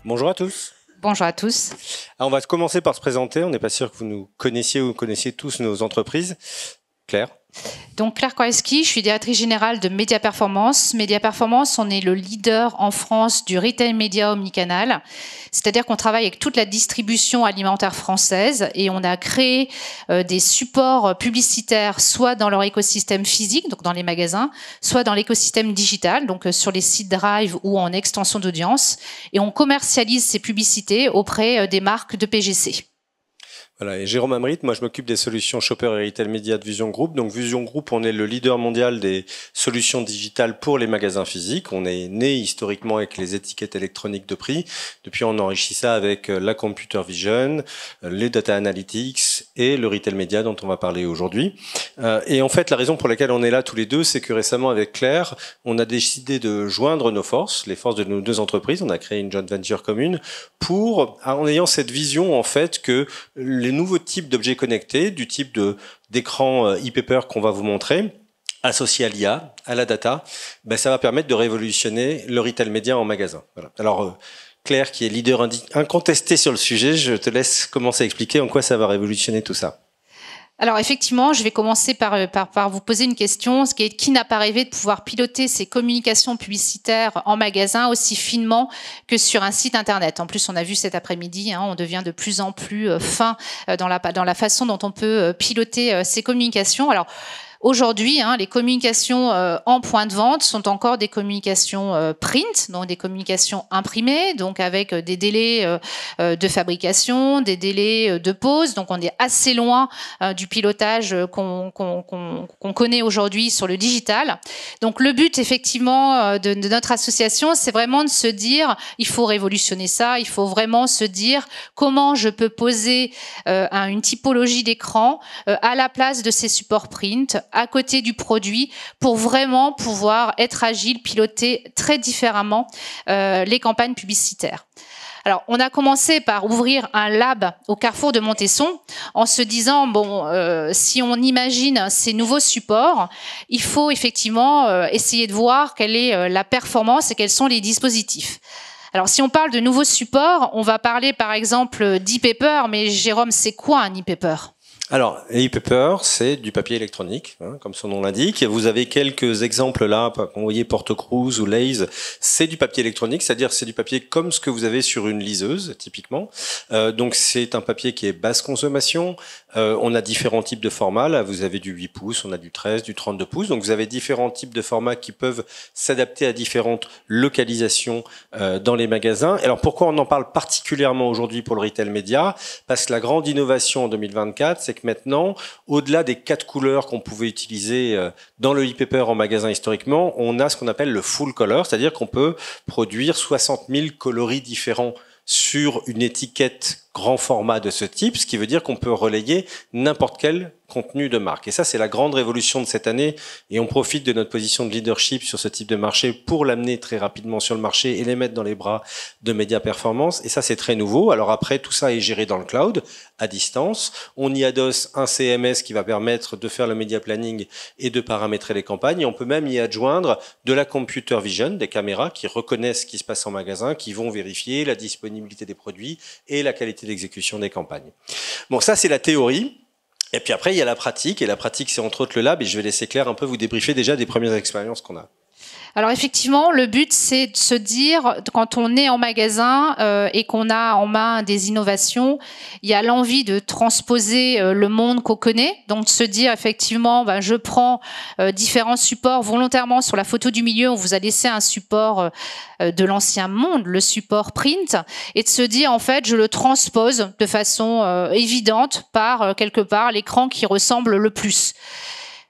Bonjour à tous. Bonjour à tous. Alors on va commencer par se présenter. On n'est pas sûr que vous nous connaissiez ou connaissiez tous nos entreprises. Claire. Donc Claire Kowalski, je suis directrice générale de Média Performance. Média Performance, on est le leader en France du retail média omnicanal. C'est-à-dire qu'on travaille avec toute la distribution alimentaire française et on a créé des supports publicitaires soit dans leur écosystème physique, donc dans les magasins, soit dans l'écosystème digital, donc sur les sites Drive ou en extension d'audience. Et on commercialise ces publicités auprès des marques de PGC. Voilà, et Jérôme Amrit, moi je m'occupe des solutions Shopper et Retail Media de Vision Group. Donc Vision Group, on est le leader mondial des solutions digitales pour les magasins physiques. On est né historiquement avec les étiquettes électroniques de prix. Depuis, on enrichit ça avec la computer vision, les data analytics et le retail media dont on va parler aujourd'hui. Et en fait, la raison pour laquelle on est là tous les deux, c'est que récemment avec Claire, on a décidé de joindre nos forces, les forces de nos deux entreprises. On a créé une joint venture commune en ayant cette vision en fait que les nouveaux types d'objets connectés, du type d'écran e-paper qu'on va vous montrer, associé à l'IA, à la data, ça va permettre de révolutionner le retail média en magasin. Voilà. Alors, Claire, qui est leader incontesté sur le sujet, je te laisse commencer à expliquer en quoi ça va révolutionner tout ça. Alors effectivement, je vais commencer par vous poser une question, qui n'a pas rêvé de pouvoir piloter ces communications publicitaires en magasin aussi finement que sur un site internet. En plus, on a vu cet après-midi, on devient de plus en plus fin dans la façon dont on peut piloter ces communications. Alors, aujourd'hui, les communications en point de vente sont encore des communications print, donc des communications imprimées, donc avec des délais de fabrication, des délais de pause. Donc on est assez loin du pilotage qu'on connaît aujourd'hui sur le digital. Donc le but effectivement de notre association, c'est vraiment de se dire, il faut révolutionner ça, il faut vraiment se dire comment je peux poser une typologie d'écran à la place de ces supports print, à côté du produit, pour vraiment pouvoir être agile, piloter très différemment les campagnes publicitaires. Alors, on a commencé par ouvrir un lab au carrefour de Montesson en se disant, si on imagine ces nouveaux supports, il faut effectivement essayer de voir quelle est la performance et quels sont les dispositifs. Alors, si on parle de nouveaux supports, on va parler par exemple d'e-paper, mais Jérôme, c'est quoi un e-paper ? Alors, e-paper, c'est du papier électronique, comme son nom l'indique. Vous avez quelques exemples là, vous voyez Portocruz ou Lay's, c'est du papier électronique, c'est-à-dire c'est du papier comme ce que vous avez sur une liseuse, typiquement. Donc c'est un papier qui est basse consommation. On a différents types de formats. Là, vous avez du 8 pouces, on a du 13, du 32 pouces. Donc vous avez différents types de formats qui peuvent s'adapter à différentes localisations dans les magasins. Alors pourquoi on en parle particulièrement aujourd'hui pour le retail média ? Parce que la grande innovation en 2024, c'est que maintenant, au-delà des 4 couleurs qu'on pouvait utiliser dans le e-paper en magasin historiquement, on a ce qu'on appelle le full color, c'est-à-dire qu'on peut produire 60 000 coloris différents sur une étiquette grand format de ce type, ce qui veut dire qu'on peut relayer n'importe quel contenu de marque. Et ça, c'est la grande révolution de cette année, et on profite de notre position de leadership sur ce type de marché pour l'amener très rapidement sur le marché et les mettre dans les bras de Média Performance. Et ça, c'est très nouveau. Alors après, tout ça est géré dans le cloud, à distance. On y adosse un CMS qui va permettre de faire le media planning et de paramétrer les campagnes. Et on peut même y adjoindre de la computer vision, des caméras qui reconnaissent ce qui se passe en magasin, qui vont vérifier la disponibilité des produits et la qualité d'exécution des campagnes. Bon, ça, c'est la théorie. Et puis après, il y a la pratique. Et la pratique, c'est entre autres le lab. Et je vais laisser Claire un peu vous débriefer déjà des premières expériences qu'on a. Alors effectivement, le but, c'est de se dire, quand on est en magasin et qu'on a en main des innovations, il y a l'envie de transposer le monde qu'on connaît. Donc de se dire, effectivement, je prends différents supports volontairement. Sur la photo du milieu, on vous a laissé un support de l'ancien monde, le support print, et de se dire, en fait, je le transpose de façon évidente par, quelque part, l'écran qui ressemble le plus.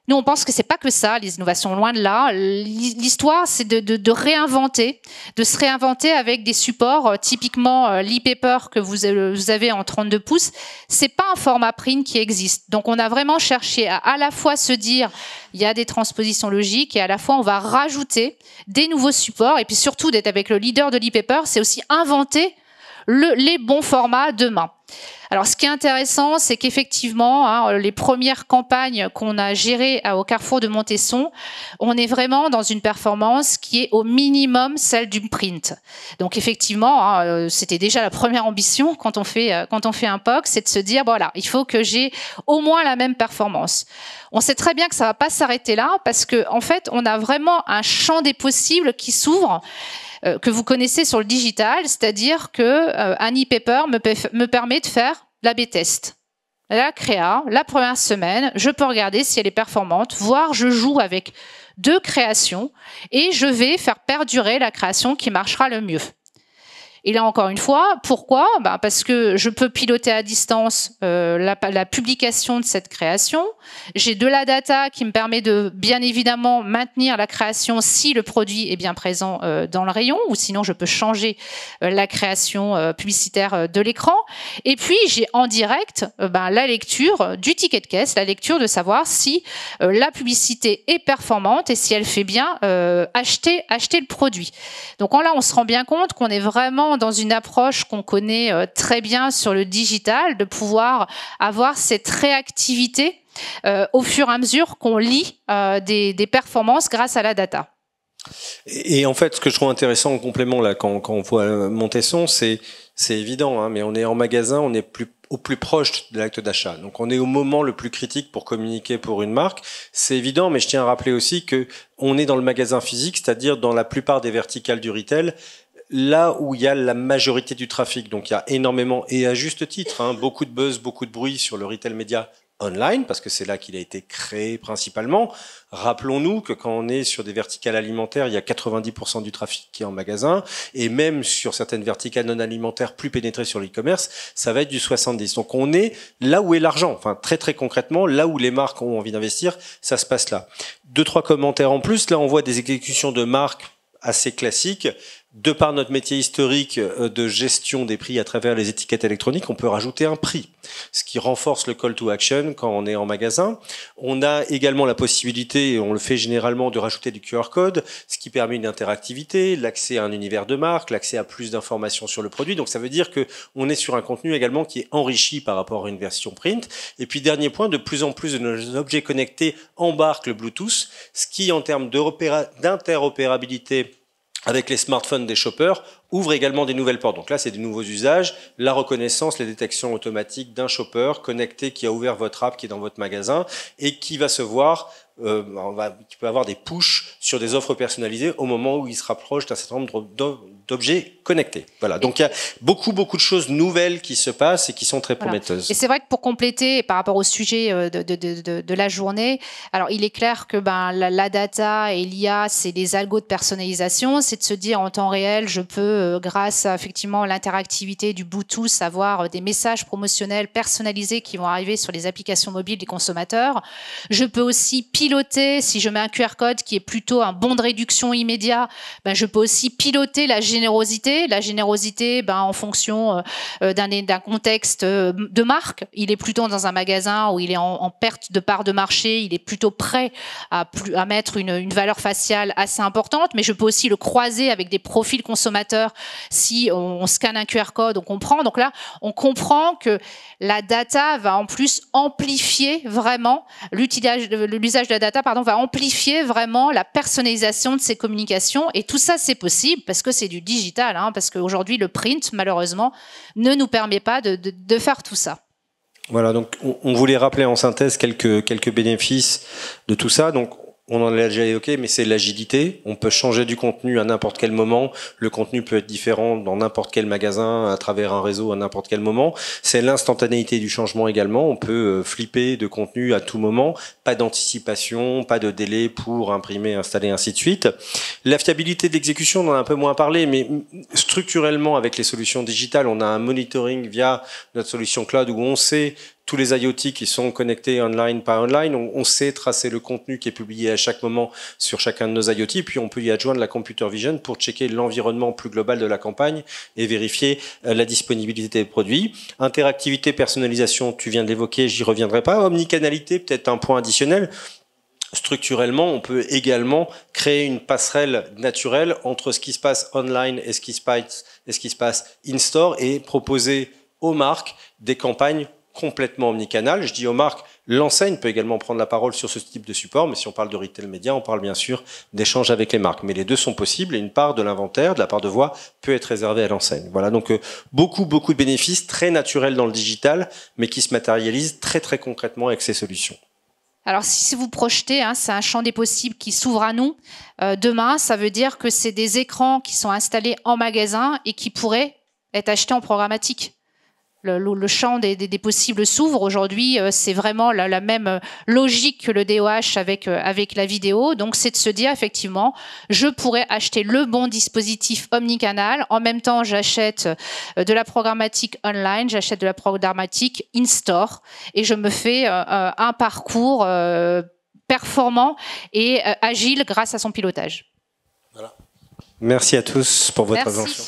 Nous, on pense que c'est pas que ça, les innovations, loin de là. L'histoire, c'est de réinventer, de se réinventer avec des supports, typiquement l'e-paper que vous avez en 32 pouces. C'est pas un format print qui existe. Donc, on a vraiment cherché à la fois se dire, il y a des transpositions logiques, et à la fois, on va rajouter des nouveaux supports. Et puis surtout, d'être avec le leader de l'e-paper, c'est aussi inventer les bons formats demain. Alors, ce qui est intéressant, c'est qu'effectivement, hein, les premières campagnes qu'on a gérées au Carrefour de Montesson, on est vraiment dans une performance qui est au minimum celle du print. Donc, effectivement, hein, c'était déjà la première ambition quand on fait un POC, c'est de se dire, voilà, il faut que j'ai au moins la même performance. On sait très bien que ça va pas s'arrêter là parce que, en fait, on a vraiment un champ des possibles qui s'ouvre, que vous connaissez sur le digital, c'est-à-dire que un e-paper me permet de faire l'A/B test. La créa, la première semaine, je peux regarder si elle est performante, voire je joue avec 2 créations et je vais faire perdurer la création qui marchera le mieux. Et là, encore une fois, pourquoi ? Parce que je peux piloter à distance la publication de cette création. J'ai de la data qui me permet de, bien évidemment, maintenir la création si le produit est bien présent dans le rayon, ou sinon je peux changer la création publicitaire de l'écran. Et puis, j'ai en direct la lecture du ticket de caisse, la lecture de savoir si la publicité est performante et si elle fait bien acheter le produit. Donc là, on se rend bien compte qu'on est vraiment dans une approche qu'on connaît très bien sur le digital, de pouvoir avoir cette réactivité au fur et à mesure qu'on lit des performances grâce à la data. Et en fait, ce que je trouve intéressant en complément là, quand on voit Montesson, c'est évident, hein, mais on est en magasin, on est au plus proche de l'acte d'achat. Donc on est au moment le plus critique pour communiquer pour une marque. C'est évident, mais je tiens à rappeler aussi que on est dans le magasin physique, c'est-à-dire dans la plupart des verticales du retail, là où il y a la majorité du trafic. Donc il y a énormément, et à juste titre, hein, beaucoup de buzz, beaucoup de bruit sur le retail média online, parce que c'est là qu'il a été créé principalement. Rappelons-nous que quand on est sur des verticales alimentaires, il y a 90% du trafic qui est en magasin, et même sur certaines verticales non alimentaires plus pénétrées sur l'e-commerce, ça va être du 70%. Donc on est là où est l'argent, enfin très très concrètement, là où les marques ont envie d'investir, ça se passe là. 2-3 commentaires en plus, là on voit des exécutions de marques assez classiques. De par notre métier historique de gestion des prix à travers les étiquettes électroniques, on peut rajouter un prix, ce qui renforce le call to action quand on est en magasin. On a également la possibilité, et on le fait généralement, de rajouter du QR code, ce qui permet une interactivité, l'accès à un univers de marque, l'accès à plus d'informations sur le produit. Donc ça veut dire que on est sur un contenu également qui est enrichi par rapport à une version print. Et puis dernier point, de plus en plus de nos objets connectés embarquent le Bluetooth, ce qui en termes d'interopérabilité avec les smartphones des shoppers, ouvre également des nouvelles portes. Donc là, c'est des nouveaux usages, la reconnaissance, les détections automatiques d'un shopper connecté qui a ouvert votre app, qui est dans votre magasin, et qui va se voir, qui peut avoir des pushs sur des offres personnalisées au moment où il se rapproche d'un certain nombre d'objets connectés. Voilà. Donc il y a beaucoup de choses nouvelles qui se passent et qui sont très prometteuses. Et c'est vrai que pour compléter par rapport au sujet de la journée, alors il est clair que la data et l'IA, c'est des algos de personnalisation, c'est de se dire en temps réel, je peux grâce à effectivement l'interactivité du Bluetooth avoir des messages promotionnels personnalisés qui vont arriver sur les applications mobiles des consommateurs. Je peux aussi piloter, si je mets un QR code qui est plutôt un bon de réduction immédiat, je peux aussi piloter la générosité en fonction d'un contexte de marque. Il est plutôt dans un magasin où il est en perte de part de marché, il est plutôt prêt à mettre une valeur faciale assez importante, mais je peux aussi le croiser avec des profils consommateurs si on scanne un QR code, on comprend. Donc là, on comprend que la data va en plus amplifier vraiment l'usage de la data, va amplifier vraiment la personnalisation de ces communications. Et tout ça, c'est possible parce que c'est du digital, parce qu'aujourd'hui, le print, malheureusement, ne nous permet pas de faire tout ça. Voilà, donc on voulait rappeler en synthèse quelques bénéfices de tout ça. Donc on en a déjà évoqué, mais c'est l'agilité. On peut changer du contenu à n'importe quel moment. Le contenu peut être différent dans n'importe quel magasin, à travers un réseau, à n'importe quel moment. C'est l'instantanéité du changement également. On peut flipper de contenu à tout moment. Pas d'anticipation, pas de délai pour imprimer, installer, ainsi de suite. La fiabilité d'exécution, on en a un peu moins parlé, mais structurellement, avec les solutions digitales, on a un monitoring via notre solution cloud où on sait tous les IoT qui sont connectés online par online, on sait tracer le contenu qui est publié à chaque moment sur chacun de nos IoT, et puis on peut y adjoindre la computer vision pour checker l'environnement plus global de la campagne et vérifier la disponibilité des produits. Interactivité, personnalisation, tu viens de l'évoquer, j'y reviendrai pas. Omnicanalité, peut-être un point additionnel. Structurellement, on peut également créer une passerelle naturelle entre ce qui se passe online et ce qui se passe in-store et proposer aux marques des campagnes complètement omnicanal. Je dis aux marques, l'enseigne peut également prendre la parole sur ce type de support, mais si on parle de retail média, on parle bien sûr d'échanges avec les marques. Mais les deux sont possibles et une part de l'inventaire, de la part de voix, peut être réservée à l'enseigne. Voilà, donc beaucoup de bénéfices très naturels dans le digital, mais qui se matérialisent très concrètement avec ces solutions. Alors, si vous projetez, c'est un champ des possibles qui s'ouvre à nous. Demain, ça veut dire que c'est des écrans qui sont installés en magasin et qui pourraient être achetés en programmatique. Le champ des possibles s'ouvre. Aujourd'hui, c'est vraiment la même logique que le DOH avec la vidéo. Donc, c'est de se dire, effectivement, je pourrais acheter le bon dispositif omnicanal. En même temps, j'achète de la programmatique online, j'achète de la programmatique in-store et je me fais un parcours performant et agile grâce à son pilotage. Voilà. Merci à tous pour votre attention.